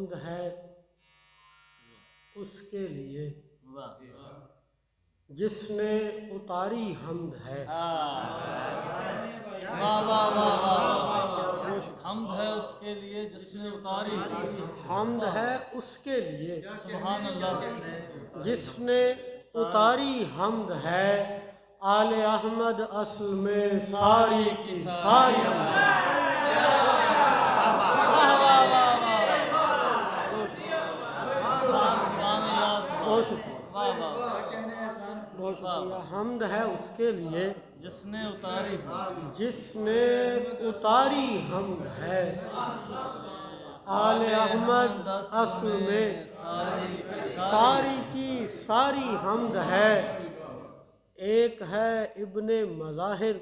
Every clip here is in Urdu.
حمد ہے اس کے لیے جس نے اتاری حمد ہے۔ حمد ہے اس کے لیے جس نے اتاری، حمد ہے اس کے لیے سبحان اللہ، جس نے اتاری حمد ہے۔ آل احمد اصل میں ساری کی ساری حمد ہے۔ بہت شکریہ۔ حمد ہے اس کے لیے جس نے اتاری، جس نے اتاری حمد ہے۔ آل احمد اصل میں ساری کی ساری حمد ہے۔ ایک ہے ابن مظاہر،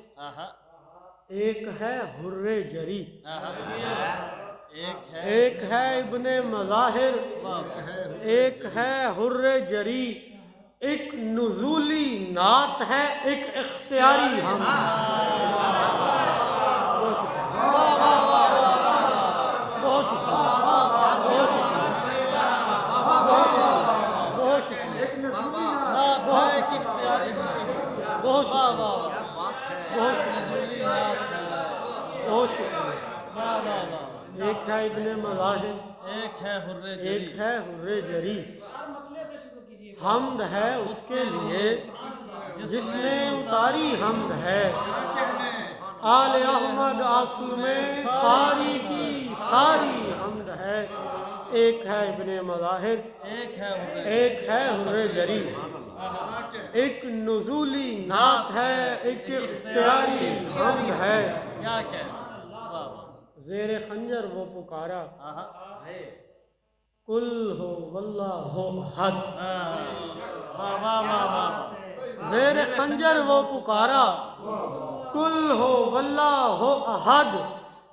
ایک ہے حر جری۔ ایک ہے ابن مظاہر، ایک ہے حر جری۔ ایک نزولی نعت ہے، ایک اختیاری حمد ہے۔ بہت شکریہ، بہت شکریہ، بہت شکریہ، بہت شکریہ، بہت شکریہ، بہت شکریہ، بہت شکریہ، بہت شکریہ۔ ایک ہے ابن مظاہر، ایک ہے حر جری، ایک ہے حر جری۔ حمد ہے اس کے لیے جس نے اتاری حمد ہے۔ آل احمد اصل میں ساری کی ساری حمد ہے۔ ایک ہے ابن مظاہر، ایک ہے حر جری۔ ایک نزولی نعت ہے، ایک اختیاری حمد ہے۔ زیر خنجر وہ پکارا، کل ہو واللہ احد۔ زیر خنجر وہ پکارا، کل ہو واللہ احد۔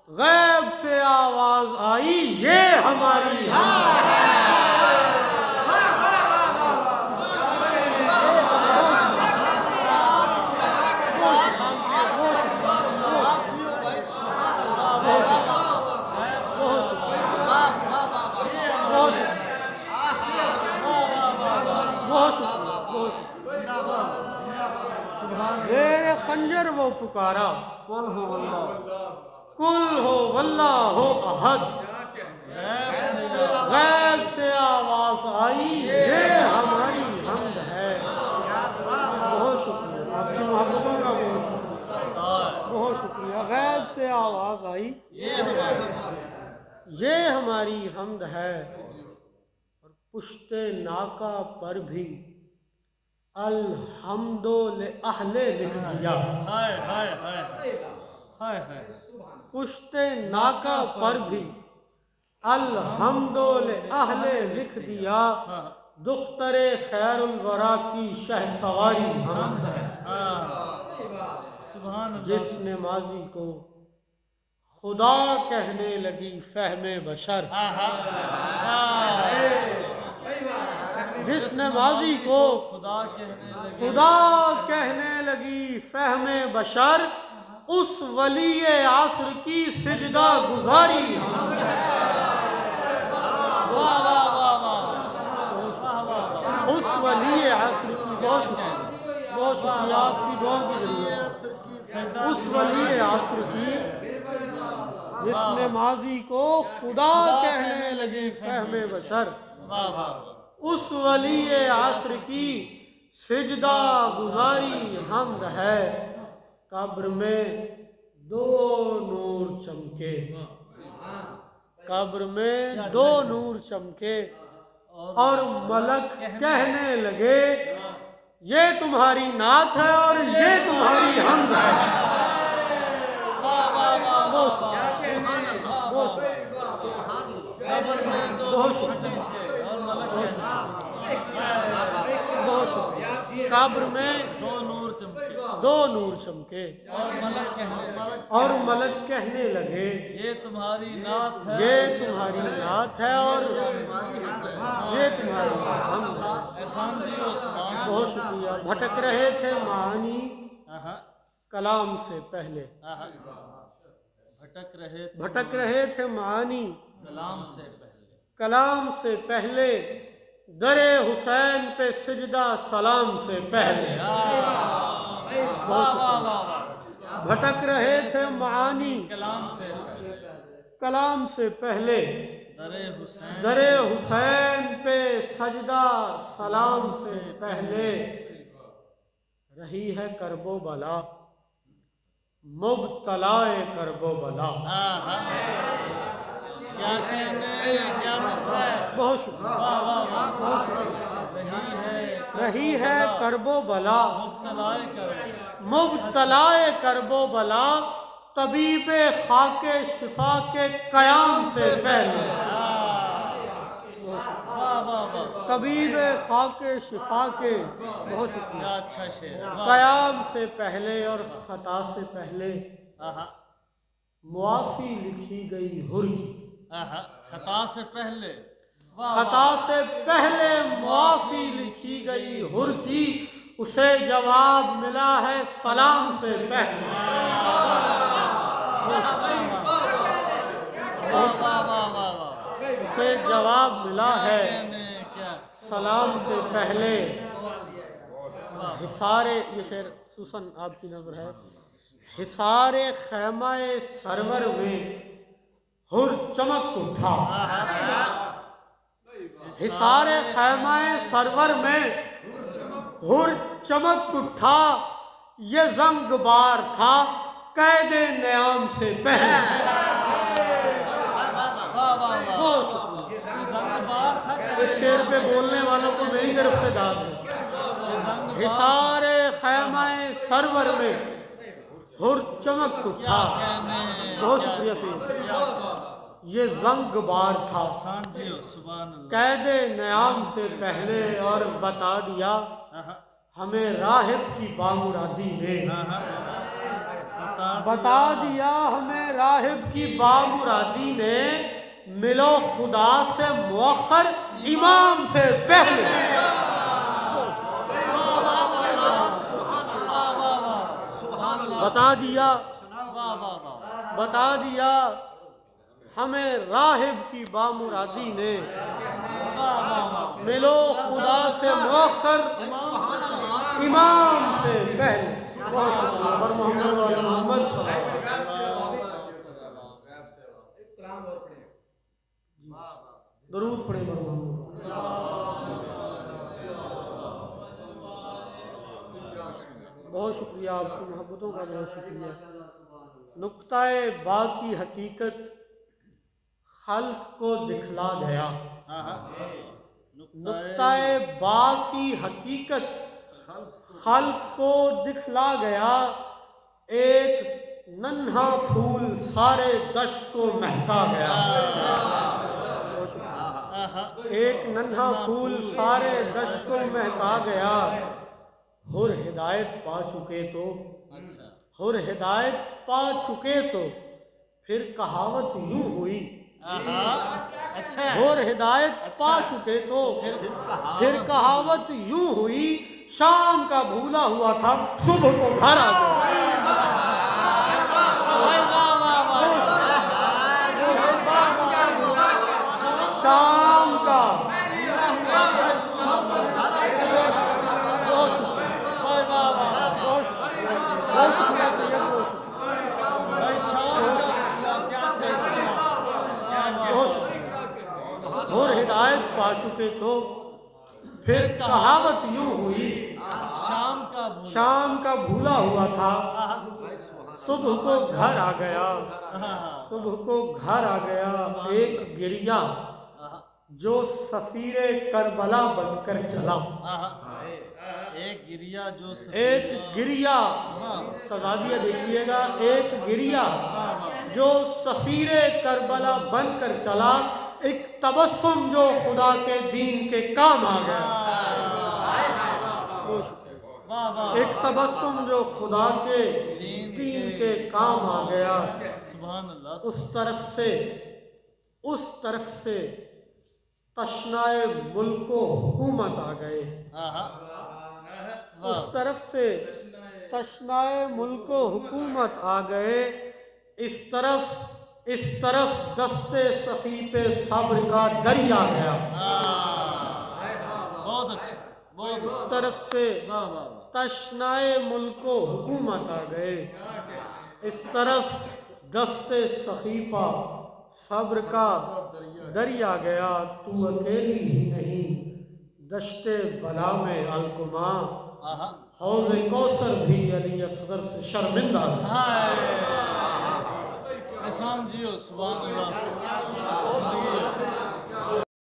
غیب سے آواز آئی، یہ ہماری حمد ہے۔ زیر خنجر وہ پکارا، کل ہو واللہ احد۔ غیب سے آواز آئی، یہ ہماری حمد ہے۔ بہت شکریہ، آپ کی محبتوں کا بہت شکریہ، بہت شکریہ۔ غیب سے آواز آئی، یہ ہماری حمد ہے۔ اور پشت ناکہ پر بھی الحمد لأہل لکھ دیا۔ پشت ناکہ پر بھی الحمد لأہل لکھ دیا۔ دختر خیر الورا کی شہ سواری حمد ہے۔ جس نے ماضی کو خدا کہنے لگی فہم بشر، جس نے ماضی کو خدا کہنے لگی فہم بشر، اس ولی عصر کی سجدہ گزاری حمد ہے۔ اس ولی عصر کی، بہت شکریہ، بہت شکریہ، آپ کی دعا کی ضرورت ہے۔ اس ولی عصر کی جس نے ماضی کو خدا کہنے لگی فہم بشر، اس ولی عصر کی سجدہ گزاری حمد ہے۔ قبر میں دو نور چمکے، قبر میں دو نور چمکے، اور ملک کہنے لگے یہ تمہاری نعت ہے اور یہ تمہاری حمد ہے۔ قبر میں دو نور چمکے اور ملک کہنے لگے یہ تمہاری نعت ہے اور یہ تمہاری حمد ہے۔ بہت شکریہ۔ بھٹک رہے تھے معانی کلام سے پہلے، بھٹک رہے تھے معانی کلام سے پہلے، کلام سے پہلے در حسین پہ سجدہ سلام سے پہلے بھٹک رہے تھے معانی کلام سے پہلے در حسین پہ سجدہ سلام سے پہلے رہی ہے کرب و بلا مبتلا کرب و بلا بہت شکریہ رہی ہے کرب و بلا مبتلا کرب و بلا طبیب خاک شفا کے قیام سے پہلے طبیب خاک شفا کے بہت شکریہ قیام سے پہلے اور خطا سے پہلے معافی لکھی گئی حر کی خطا سے پہلے معافی لکھی گئی حر کی اسے جواب ملا ہے سلام سے پہلے اسے جواب ملا ہے سلام سے پہلے حصار یہ شعر خصوصاً آپ کی نظر ہے حصار خیمہ سرور میں حر چمک اٹھا حصار خیمہ سرور میں حر چمک اٹھا یہ زنگ بار تھا قید نیام سے پہلے اس شعر پہ بولنے والوں کو میری طرف سے داد ہے حصار خیمہ سرور میں حر چمک اٹھا بہت شکریہ سید یہ زنگ بار تھا قید نیام سے پہلے اور بتا دیا ہمیں راہب کی بامرادی نے بتا دیا ہمیں راہب کی بامرادی نے ملو خدا سے مؤخر امام سے پہلے بتا دیا ہمیں راہب کی بامرادی نے ملو خدا سے مؤخر امام سے پہلے بہت شکریہ بر محمد و محمد صلی اللہ علیہ وسلم درود پڑھیں بر محمد بہت شکریہ آپ کی محبتوں کا بہت شکریہ نقطہ با کی حقیقت خلق کو دکھلا گیا نقطہ با کی حقیقت خلق کو دکھلا گیا ایک ننھا پھول سارے دشت کو مہکا گیا ایک ننھا پھول سارے دشت کو مہکا گیا حر ہدایت پا چکے تو پھر کہاوت یوں ہوئی حر ہدایت پا چکے تو پھر کہاوت یوں ہوئی شام کا بھولا ہوا تھا صبح کو گھر آ گیا شام کا اور ہدایت پا چکے تو پھر کہاوت یوں ہوئی شام کا بھولا ہوا تھا صبح کو گھر آ گیا ایک گریہ جو سفیر کربلا بن کر چلا ایک گریہ تضادیہ دیکھیے گا ایک گریہ جو سفیر کربلا بن کر چلا ایک تبسم جو خدا کے دین کے کام آ گیا ایک تبسم جو خدا کے دین کے کام آ گیا اس طرف سے تشنائے ملک و حکومت آ گئے اس طرف سے تشنائے ملک و حکومت آ گئے اس طرف اس طرف دستے سخی پہ صبر کا دریا گیا، بہت اچھا، بہت اس طرف سے واہ واہ واہ، تشنائے ملک و حکومت آ گئے، اس طرف دستے سخی پہ صبر کا دریا گیا، تو اکیلی ہی نہیں دشت بلا میں الکما، حوض کوثر بھی علی اصغر سے شرمندہ گیا۔ احسان جیو، سبحان اللہ،